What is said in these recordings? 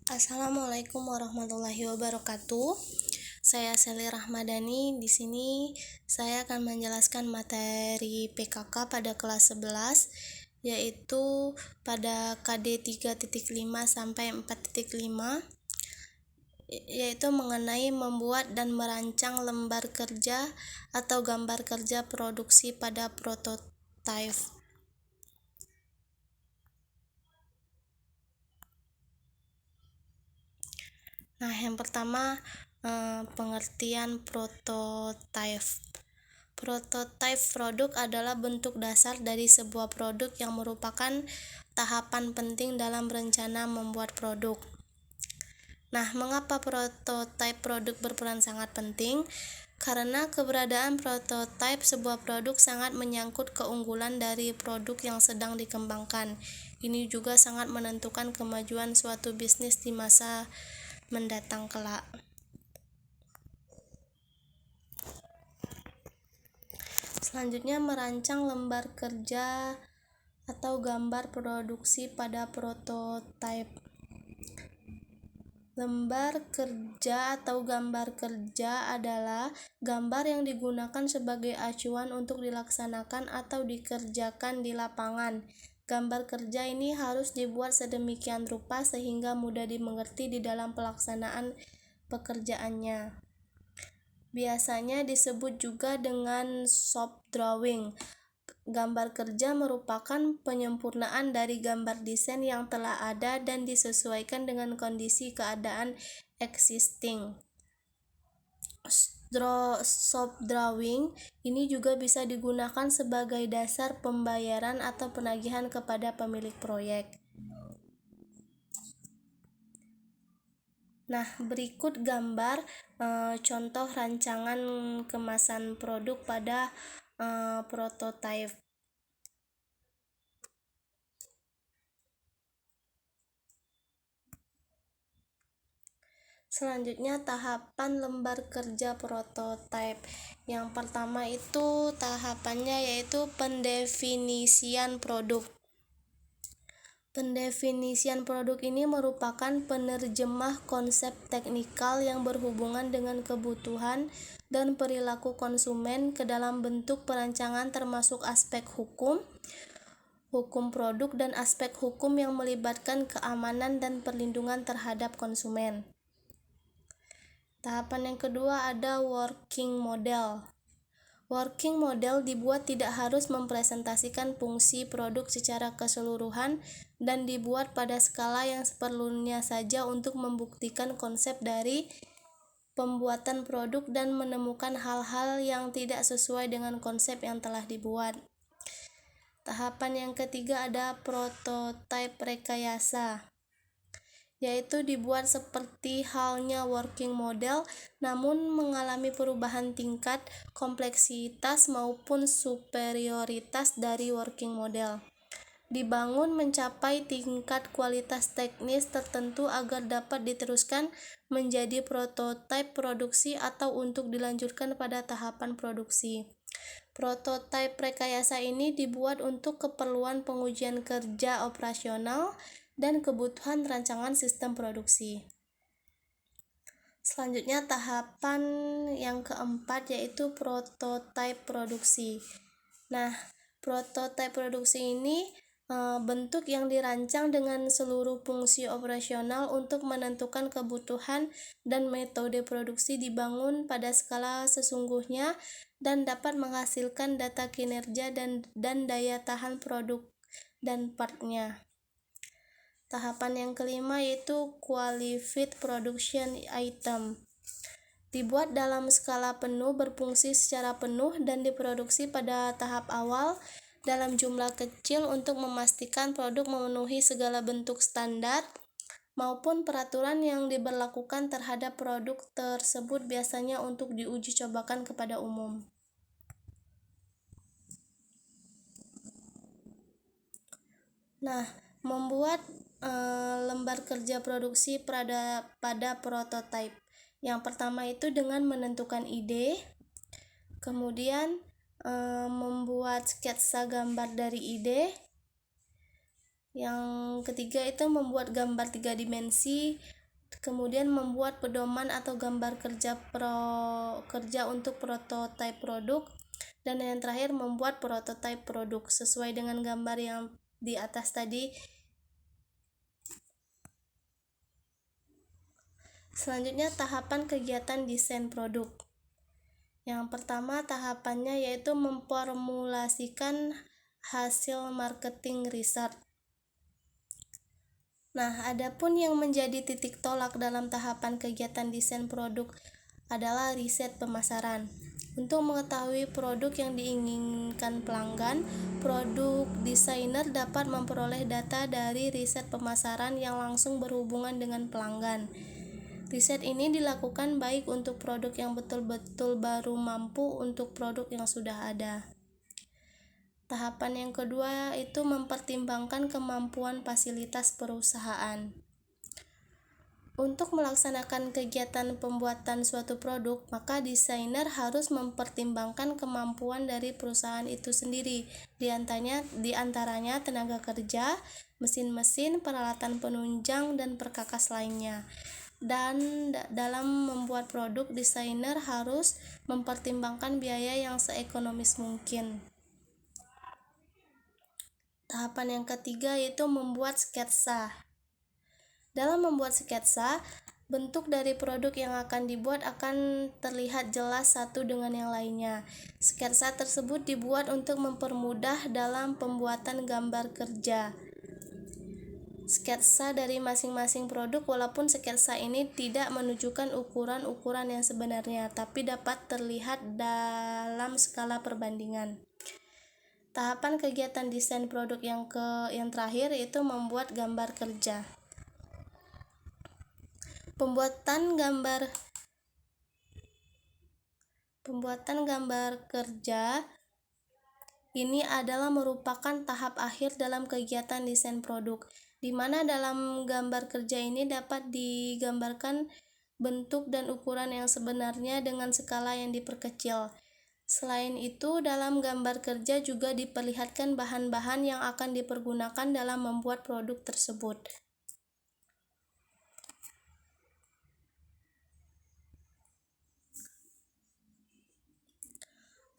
Assalamualaikum warahmatullahi wabarakatuh. Saya Seli Rahmadani. Di sini saya akan menjelaskan materi PKK pada kelas 11, yaitu pada KD 3.5 sampai 4.5, yaitu mengenai membuat dan merancang lembar kerja atau gambar kerja produksi pada prototipe. Nah, yang pertama, pengertian prototipe. Prototipe produk adalah bentuk dasar dari sebuah produk yang merupakan tahapan penting dalam rencana membuat produk. Nah, mengapa prototipe produk berperan sangat penting? Karena keberadaan prototipe sebuah produk sangat menyangkut keunggulan dari produk yang sedang dikembangkan. Ini juga sangat menentukan kemajuan suatu bisnis di masa mendatang kelak. Selanjutnya, merancang lembar kerja atau gambar produksi pada prototipe. Lembar kerja atau gambar kerja adalah gambar yang digunakan sebagai acuan untuk dilaksanakan atau dikerjakan di lapangan. Gambar kerja ini harus dibuat sedemikian rupa sehingga mudah dimengerti di dalam pelaksanaan pekerjaannya. Biasanya disebut juga dengan shop drawing. Gambar kerja merupakan penyempurnaan dari gambar desain yang telah ada dan disesuaikan dengan kondisi keadaan existing. Shop drawing ini juga bisa digunakan sebagai dasar pembayaran atau penagihan kepada pemilik proyek. Nah, berikut gambar contoh rancangan kemasan produk pada prototipe. Selanjutnya, tahapan lembar kerja prototipe. Yang pertama itu tahapannya yaitu pendefinisian produk. Pendefinisian produk ini merupakan penerjemah konsep teknikal yang berhubungan dengan kebutuhan dan perilaku konsumen ke dalam bentuk perancangan termasuk aspek hukum produk dan aspek hukum yang melibatkan keamanan dan perlindungan terhadap konsumen. Tahapan yang kedua ada working model. Working model dibuat tidak harus mempresentasikan fungsi produk secara keseluruhan dan dibuat pada skala yang seperlunya saja untuk membuktikan konsep dari pembuatan produk dan menemukan hal-hal yang tidak sesuai dengan konsep yang telah dibuat. Tahapan yang ketiga ada prototipe rekayasa, yaitu dibuat seperti halnya working model namun mengalami perubahan tingkat kompleksitas maupun superioritas dari working model. Dibangun mencapai tingkat kualitas teknis tertentu agar dapat diteruskan menjadi prototipe produksi atau untuk dilanjutkan pada tahapan produksi. Prototipe rekayasa ini dibuat untuk keperluan pengujian kerja operasional dan kebutuhan rancangan sistem produksi. Selanjutnya tahapan yang keempat yaitu prototipe produksi. Nah, prototipe produksi ini bentuk yang dirancang dengan seluruh fungsi operasional untuk menentukan kebutuhan dan metode produksi dibangun pada skala sesungguhnya dan dapat menghasilkan data kinerja dan daya tahan produk dan partnya. Tahapan yang kelima yaitu qualified production item. Dibuat dalam skala penuh, berfungsi secara penuh dan diproduksi pada tahap awal dalam jumlah kecil untuk memastikan produk memenuhi segala bentuk standar maupun peraturan yang diberlakukan terhadap produk tersebut, biasanya untuk diuji cobakan kepada umum. Nah, membuat lembar kerja produksi pada prototipe. Yang pertama itu dengan menentukan ide, kemudian membuat sketsa gambar dari ide. Yang ketiga itu membuat gambar 3 dimensi, kemudian membuat pedoman atau gambar kerja untuk prototipe produk, dan yang terakhir membuat prototipe produk sesuai dengan gambar yang di atas tadi. Selanjutnya tahapan kegiatan desain produk. Yang pertama tahapannya yaitu memformulasikan hasil marketing research. Nah, adapun yang menjadi titik tolak dalam tahapan kegiatan desain produk adalah riset pemasaran. Untuk mengetahui produk yang diinginkan pelanggan, produk desainer dapat memperoleh data dari riset pemasaran yang langsung berhubungan dengan pelanggan. Riset ini dilakukan baik untuk produk yang betul-betul baru maupun untuk produk yang sudah ada. Tahapan yang kedua itu mempertimbangkan kemampuan fasilitas perusahaan. Untuk melaksanakan kegiatan pembuatan suatu produk, maka desainer harus mempertimbangkan kemampuan dari perusahaan itu sendiri, di antaranya tenaga kerja, mesin-mesin, peralatan penunjang, dan perkakas lainnya. Dan dalam membuat produk, desainer harus mempertimbangkan biaya yang seekonomis mungkin. Tahapan yang ketiga yaitu membuat sketsa. Dalam membuat sketsa, bentuk dari produk yang akan dibuat akan terlihat jelas satu dengan yang lainnya. Sketsa tersebut dibuat untuk mempermudah dalam pembuatan gambar kerja. Sketsa dari masing-masing produk, walaupun sketsa ini tidak menunjukkan ukuran-ukuran yang sebenarnya, tapi dapat terlihat dalam skala perbandingan. Tahapan kegiatan desain produk yang terakhir yaitu membuat gambar kerja. Pembuatan gambar kerja ini adalah merupakan tahap akhir dalam kegiatan desain produk, di mana dalam gambar kerja ini dapat digambarkan bentuk dan ukuran yang sebenarnya dengan skala yang diperkecil. Selain itu, dalam gambar kerja juga diperlihatkan bahan-bahan yang akan dipergunakan dalam membuat produk tersebut.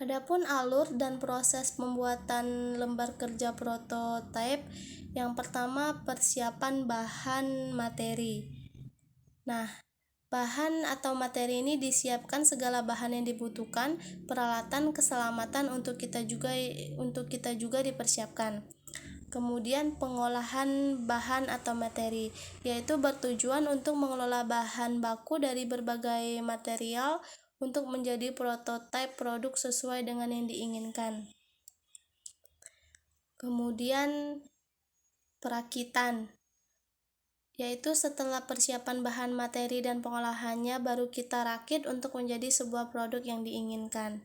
Adapun alur dan proses pembuatan lembar kerja prototipe, yang pertama persiapan bahan materi. Nah, bahan atau materi ini disiapkan segala bahan yang dibutuhkan, peralatan keselamatan untuk kita juga dipersiapkan. Kemudian pengolahan bahan atau materi, yaitu bertujuan untuk mengelola bahan baku dari berbagai material untuk menjadi prototipe produk sesuai dengan yang diinginkan. Kemudian perakitan, yaitu setelah persiapan bahan materi dan pengolahannya baru kita rakit untuk menjadi sebuah produk yang diinginkan.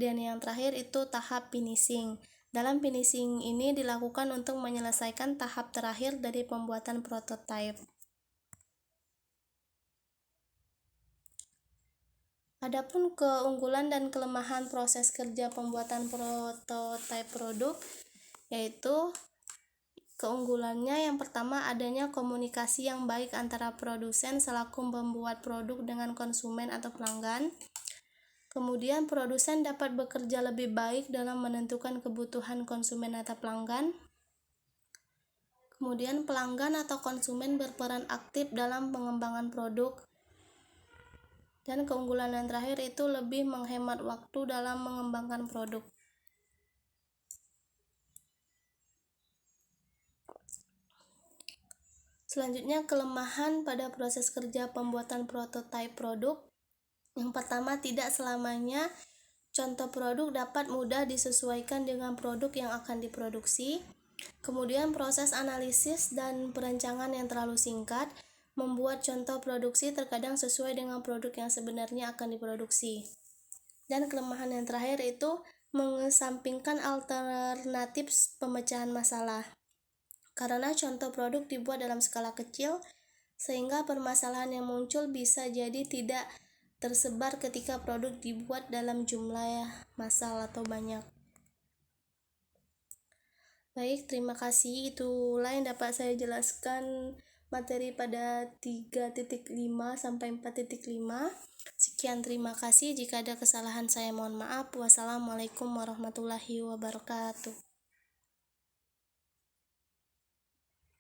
Dan yang terakhir itu tahap finishing. Dalam finishing ini dilakukan untuk menyelesaikan tahap terakhir dari pembuatan prototipe. Adapun keunggulan dan kelemahan proses kerja pembuatan prototipe produk, yaitu keunggulannya yang pertama adanya komunikasi yang baik antara produsen selaku pembuat produk dengan konsumen atau pelanggan. Kemudian produsen dapat bekerja lebih baik dalam menentukan kebutuhan konsumen atau pelanggan. Kemudian pelanggan atau konsumen berperan aktif dalam pengembangan produk. Dan keunggulan yang terakhir itu lebih menghemat waktu dalam mengembangkan produk. Selanjutnya, kelemahan pada proses kerja pembuatan prototipe produk. Yang pertama, tidak selamanya contoh produk dapat mudah disesuaikan dengan produk yang akan diproduksi. Kemudian, proses analisis dan perencanaan yang terlalu singkat membuat contoh produksi terkadang sesuai dengan produk yang sebenarnya akan diproduksi. Dan kelemahan yang terakhir itu mengesampingkan alternatif pemecahan masalah. Karena contoh produk dibuat dalam skala kecil, sehingga permasalahan yang muncul bisa jadi tidak tersebar ketika produk dibuat dalam jumlah massal atau banyak. Baik, terima kasih. Itulah yang dapat saya jelaskan materi pada 3.5 sampai 4.5. Sekian, terima kasih. Jika ada kesalahan saya mohon maaf. Wassalamualaikum warahmatullahi wabarakatuh.